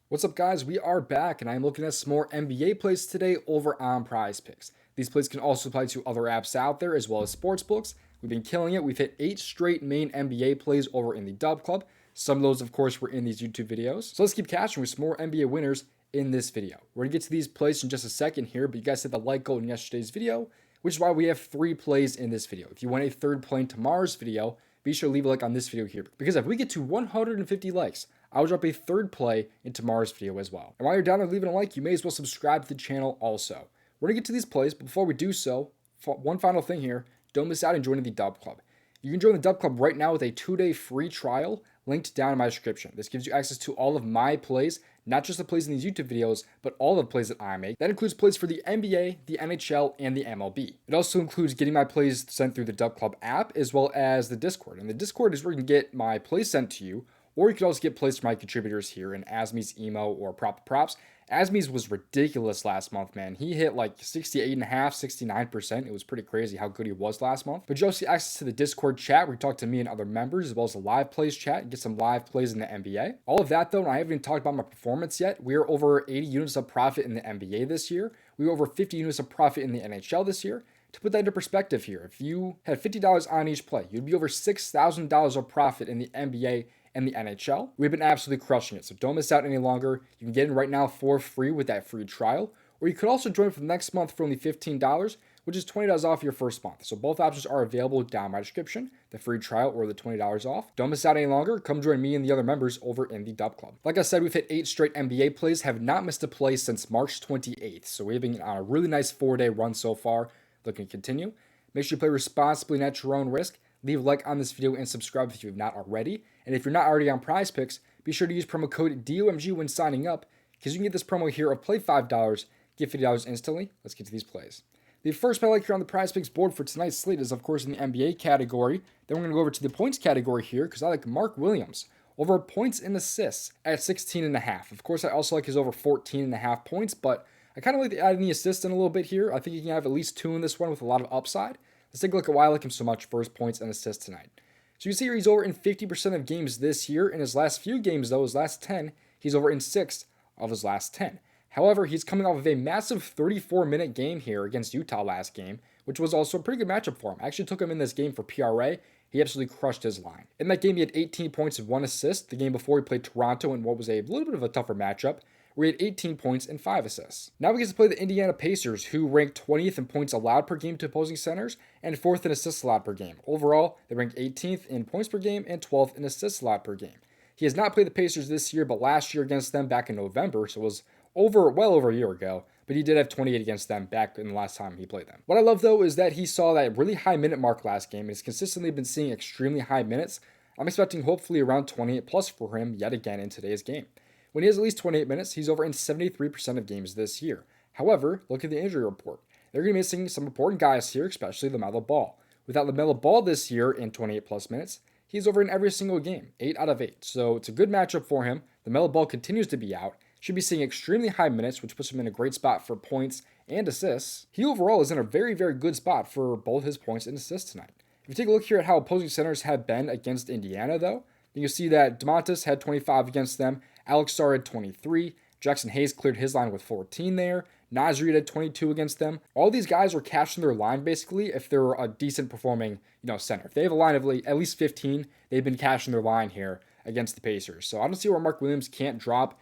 What's up, guys? We are back, and I'm looking at some more NBA plays today over on PrizePicks. These plays can also apply to other apps out there as well as sportsbooks. We've been killing it. We've hit 8 straight main NBA plays over in the DubClub. Some of those, of course, were in these YouTube videos. So let's keep cashing with some more NBA winners in this video. We're going to get to these plays in just a second here, but you guys hit the like goal in yesterday's video, which is why we have 3 plays in this video. If you want a third play in tomorrow's video, be sure to leave a like on this video here, because if we get to 150 likes, I'll drop a third play in tomorrow's video as well. And while you're down there leaving a like, you may as well subscribe to the channel also. We're going to get to these plays, but before we do so, one final thing here, don't miss out on joining the DubClub. You can join the DubClub right now with a 2-day free trial linked down in my description. This gives you access to all of my plays, not just the plays in these YouTube videos, but all the plays that I make. That includes plays for the NBA, the NHL, and the MLB. It also includes getting my plays sent through the DubClub app, as well as the Discord. And the Discord is where you can get my plays sent to you, or you can also get plays from my contributors here in Asmi's Emo or Props. Asmi's was ridiculous last month, man. He hit like 68.5%, 69%. It was pretty crazy how good he was last month. But you also get access to the Discord chat where you talk to me and other members, as well as the live plays chat and get some live plays in the NBA. All of that, though, and I haven't even talked about my performance yet. We are over 80 units of profit in the NBA this year. We are over 50 units of profit in the NHL this year. To put that into perspective here, if you had $50 on each play, you'd be over $6,000 of profit in the NBA and the NHL. We've been absolutely crushing it, so don't miss out any longer. You can get in right now for free with that free trial, or you could also join for the next month for only $15, which is $20 off your first month. So both options are available down in my description, the free trial or the $20 off. Don't miss out any longer. Come join me and the other members over in the DubClub. Like I said, we've hit 8 straight NBA plays, have not missed a play since March 28th. So we've been on a really nice 4-day run so far. Looking to continue. Make sure you play responsibly and at your own risk. Leave a like on this video and subscribe if you have not already. And if you're not already on PrizePicks, be sure to use promo code DOMG when signing up, because you can get this promo here of play $5, get $50 instantly. Let's get to these plays. The first play I like here on the PrizePicks board for tonight's slate is, of course, in the NBA category. Then we're going to go over to the points category here, because I like Mark Williams over points and assists at 16.5. Of course, I also like his over 14.5 points, but I kind of like to add in the assist in a little bit here. I think he can have at least 2 in this one with a lot of upside. Let's take a look at why I like him so much for his points and assists tonight. So you see here he's over in 50% of games this year. In his last few games, though, his last 10, he's over in 6 of his last 10. However, he's coming off of a massive 34-minute game here against Utah last game, which was also a pretty good matchup for him. I actually took him in this game for PRA. He absolutely crushed his line. In that game, he had 18 points and 1 assist. The game before, he played Toronto in what was a little bit of a tougher matchup, where he had 18 points and 5 assists. Now we get to play the Indiana Pacers, who ranked 20th in points allowed per game to opposing centers and 4th in assists allowed per game. Overall, they ranked 18th in points per game and 12th in assists allowed per game. He has not played the Pacers this year, but last year against them back in November, so it was well over a year ago, but he did have 28 against them back in the last time he played them. What I love, though, is that he saw that really high minute mark last game and has consistently been seeing extremely high minutes. I'm expecting hopefully around 28 plus for him yet again in today's game. When he has at least 28 minutes, he's over in 73% of games this year. However, look at the injury report. They're going to be missing some important guys here, especially LaMelo Ball. Without LaMelo Ball this year in 28 plus minutes, he's over in every single game, 8 out of 8. So it's a good matchup for him. LaMelo Ball continues to be out. Should be seeing extremely high minutes, which puts him in a great spot for points and assists. He overall is in a very, very good spot for both his points and assists tonight. If you take a look here at how opposing centers have been against Indiana, though, then you'll see that DeMontis had 25 against them. Alex Sarr had 23. Jackson Hayes cleared his line with 14 there. Naz Reid had 22 against them. All these guys are cashing their line basically if they're a decent performing, center. If they have a line of at least 15, they've been cashing their line here against the Pacers. So I don't see where Mark Williams can't drop,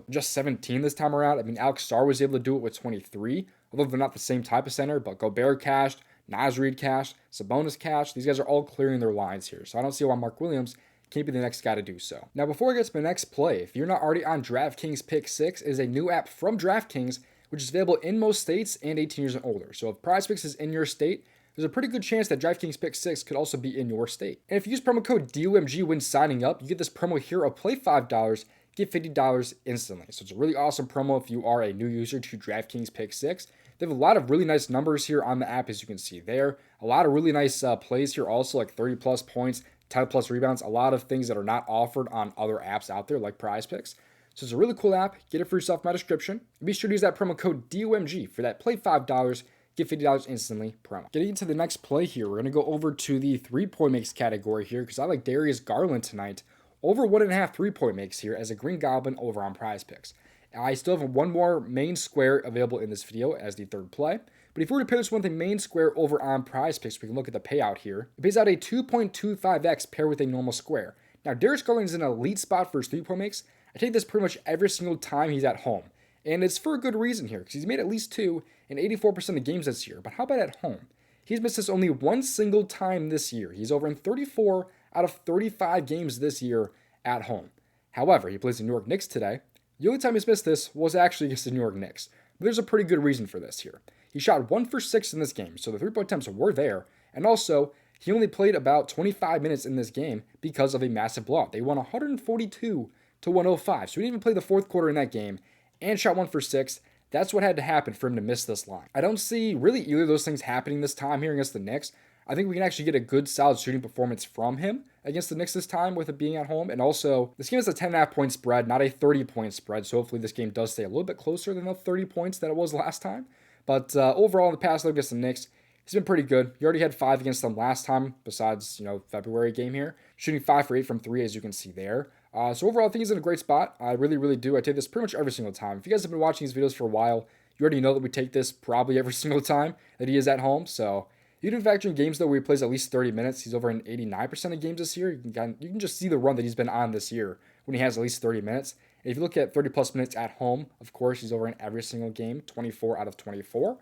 just 17 this time around. I mean, Alex Sarr was able to do it with 23, although they're not the same type of center, but Gobert cashed, Naz Reid cashed, Sabonis cashed. These guys are all clearing their lines here. So I don't see why Mark Williams can't be the next guy to do so. Now, before I get to my next play, if you're not already on DraftKings Pick6, it is a new app from DraftKings, which is available in most states and 18 years and older. So if PrizePicks is in your state, there's a pretty good chance that DraftKings Pick6 could also be in your state. And if you use promo code DOMG when signing up, you get this promo here of play $5, get $50 instantly. So it's a really awesome promo if you are a new user to DraftKings Pick6. They have a lot of really nice numbers here on the app, as you can see there. A lot of really nice plays here also, like 30 plus points, 10 plus rebounds, a lot of things that are not offered on other apps out there like PrizePicks. So it's a really cool app. Get it for yourself in my description. And be sure to use that promo code DOMG for that play $5, get $50 instantly promo. Getting into the next play here, we're going to go over to the 3-point makes category here because I like Darius Garland tonight over 1.5 3-point makes here as a Green Goblin over on PrizePicks. I still have one more main square available in this video as the third play. But if we were to pair this with a main square over on PrizePicks, we can look at the payout here. It pays out a 2.25x paired with a normal square. Now, Darius Garland is in an elite spot for his 3-point makes. I take this pretty much every single time he's at home. And it's for a good reason here, because he's made at least 2 in 84% of games this year. But how about at home? He's missed this only one single time this year. He's over in 34 out of 35 games this year at home. However, he plays the New York Knicks today. The only time he's missed this was actually against the New York Knicks. But there's a pretty good reason for this here. He shot 1 for 6 in this game, so the 3-point attempts were there. And also, he only played about 25 minutes in this game because of a massive blowout. They won 142 to 105. So he didn't even play the fourth quarter in that game and shot 1 for 6. That's what had to happen for him to miss this line. I don't see really either of those things happening this time here against the Knicks. I think we can actually get a good, solid shooting performance from him against the Knicks this time with it being at home. And also, this game is a 10.5-point spread, not a 30-point spread. So hopefully this game does stay a little bit closer than the 30 points that it was last time. But overall, in the past look against the Knicks, he's been pretty good. He already had 5 against them last time, besides, February game here. Shooting 5 for 8 from 3, as you can see there. So overall, I think he's in a great spot. I really, really do. I take this pretty much every single time. If you guys have been watching these videos for a while, you already know that we take this probably every single time that he is at home. So even factor in games, though, where he plays at least 30 minutes, he's over in 89% of games this year. You can just see the run that he's been on this year when he has at least 30 minutes. And if you look at 30-plus minutes at home, of course, he's over in every single game, 24 out of 24.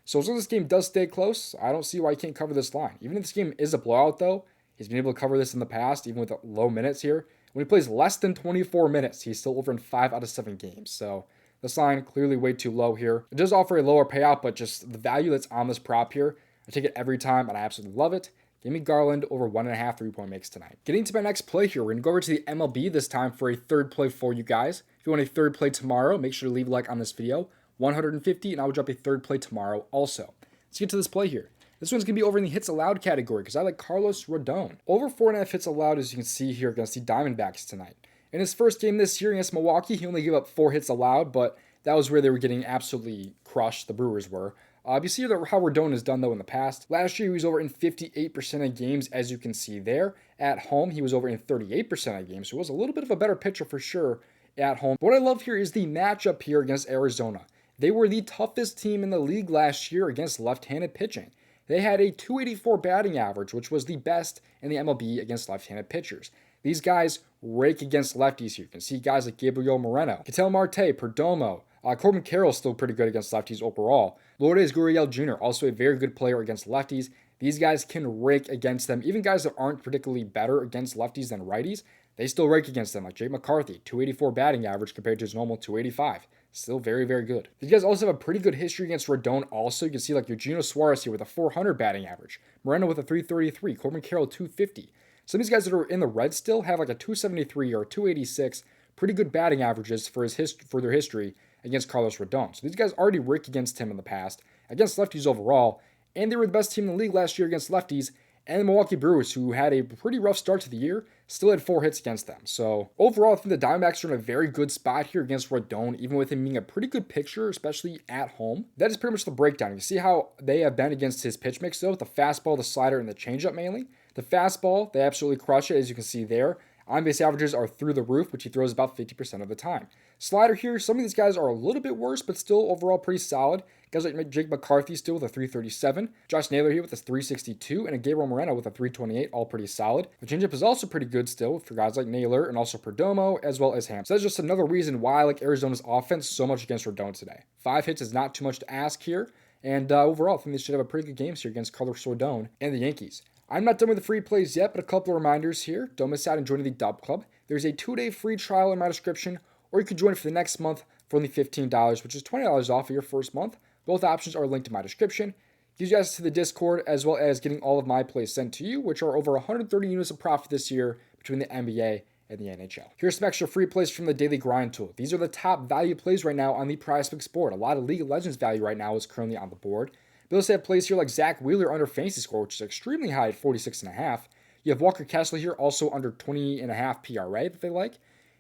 So as long as this game does stay close, I don't see why he can't cover this line. Even if this game is a blowout, though, he's been able to cover this in the past, even with the low minutes here. When he plays less than 24 minutes, he's still over in 5 out of 7 games. So this line clearly way too low here. It does offer a lower payout, but just the value that's on this prop here, I take it every time, and I absolutely love it. Give me Garland over 1.5 3-point makes tonight. Getting to my next play here, we're going to go over to the MLB this time for a third play for you guys. If you want a third play tomorrow, make sure to leave a like on this video. 150, and I will drop a third play tomorrow also. Let's get to this play here. This one's going to be over in the hits allowed category because I like Carlos Rodon. Over 4.5 hits allowed, as you can see here against the Diamondbacks tonight. In his first game this year against Milwaukee, he only gave up 4 hits allowed, but that was where they were getting absolutely crushed, the Brewers were. You see how Rodon has done, though, in the past. Last year, he was over in 58% of games, as you can see there. At home, he was over in 38% of games, so it was a little bit of a better pitcher for sure at home. What I love here is the matchup here against Arizona. They were the toughest team in the league last year against left-handed pitching. They had a .284 batting average, which was the best in the MLB against left-handed pitchers. These guys rake against lefties here. You can see guys like Gabriel Moreno, Ketel Marte, Perdomo. Corbin Carroll's still pretty good against lefties overall. Lourdes Gurriel Jr., also a very good player against lefties. These guys can rake against them. Even guys that aren't particularly better against lefties than righties, they still rake against them, like Jake McCarthy, .284 batting average compared to his normal .285. Still very, very good. These guys also have a pretty good history against Rodon also. You can see like Eugenio Suarez here with a .400 batting average. Moreno with a .333. Corbin Carroll .250. Some of these guys that are in the red still have like a .273 or a .286. Pretty good batting averages for their history against Carlos Rodon. So these guys already rake against him in the past, against lefties overall, and they were the best team in the league last year against lefties. And the Milwaukee Brewers, who had a pretty rough start to the year, still had 4 hits against them. So overall, I think the Diamondbacks are in a very good spot here against Rodon, even with him being a pretty good pitcher, especially at home. That is pretty much the breakdown. You see how they have been against his pitch mix, though, with the fastball, the slider, and the changeup mainly. The fastball, they absolutely crush it, as you can see there. On-base averages are through the roof, which he throws about 50% of the time. Slider here, some of these guys are a little bit worse, but still overall pretty solid. Guys like Jake McCarthy still with a .337. Josh Naylor here with a .362, and a Gabriel Moreno with a .328, all pretty solid. The changeup is also pretty good still for guys like Naylor and also Perdomo, as well as Ham. So that's just another reason why I like Arizona's offense so much against Rodon today. 5 hits is not too much to ask here, and overall, I think they should have a pretty good game here against Carlos Rodon and the Yankees. I'm not done with the free plays yet, but a couple of reminders here. Don't miss out on joining the DubClub. There's a 2-day free trial in my description, or you could join for the next month for only $15, which is $20 off of your first month. Both options are linked in my description. Gives you access to the Discord, as well as getting all of my plays sent to you, which are over 130 units of profit this year between the NBA and the NHL. Here's some extra free plays from the Daily Grind tool. These are the top value plays right now on the PrizePicks board. A lot of League of Legends value right now is currently on the board. They also have plays here like Zach Wheeler under fantasy score, which is extremely high at 46.5. You have Walker Kessler here also under 20.5 PRA that they like.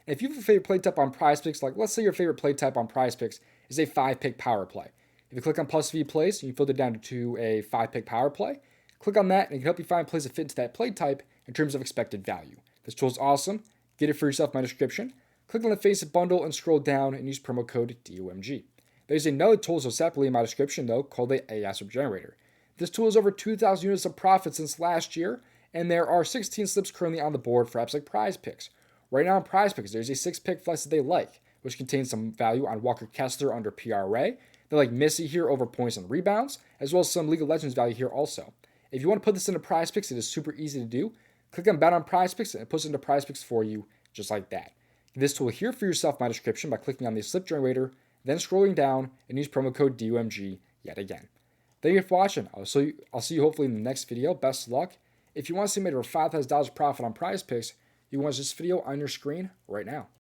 And if you have a favorite play type on PrizePicks, like let's say your favorite play type on PrizePicks is a 5-pick power play. If you click on plus V plays, you filter down to a 5-pick power play. Click on that and it can help you find plays that fit into that play type in terms of expected value. This tool is awesome. Get it for yourself in my description. Click on the Face It bundle and scroll down and use promo code DOMG. There's another tool so separately in my description though called the AI Slip Generator. This tool has over 2,000 units of profit since last year, and there are 16 slips currently on the board for apps like PrizePicks. Right now on PrizePicks, there's a 6-pick flex that they like, which contains some value on Walker Kessler under PRA. They like Missy here over points and rebounds, as well as some League of Legends value here also. If you want to put this into PrizePicks, it is super easy to do. Click on Bet on PrizePicks and it puts it into PrizePicks for you, just like that. Get this tool here for yourself in my description by clicking on the slip generator, then scrolling down and use promo code DOMG yet again. Thank you for watching. I'll see you hopefully in the next video. Best of luck. If you want to see made over $5,000 profit on PrizePicks, you can watch this video on your screen right now.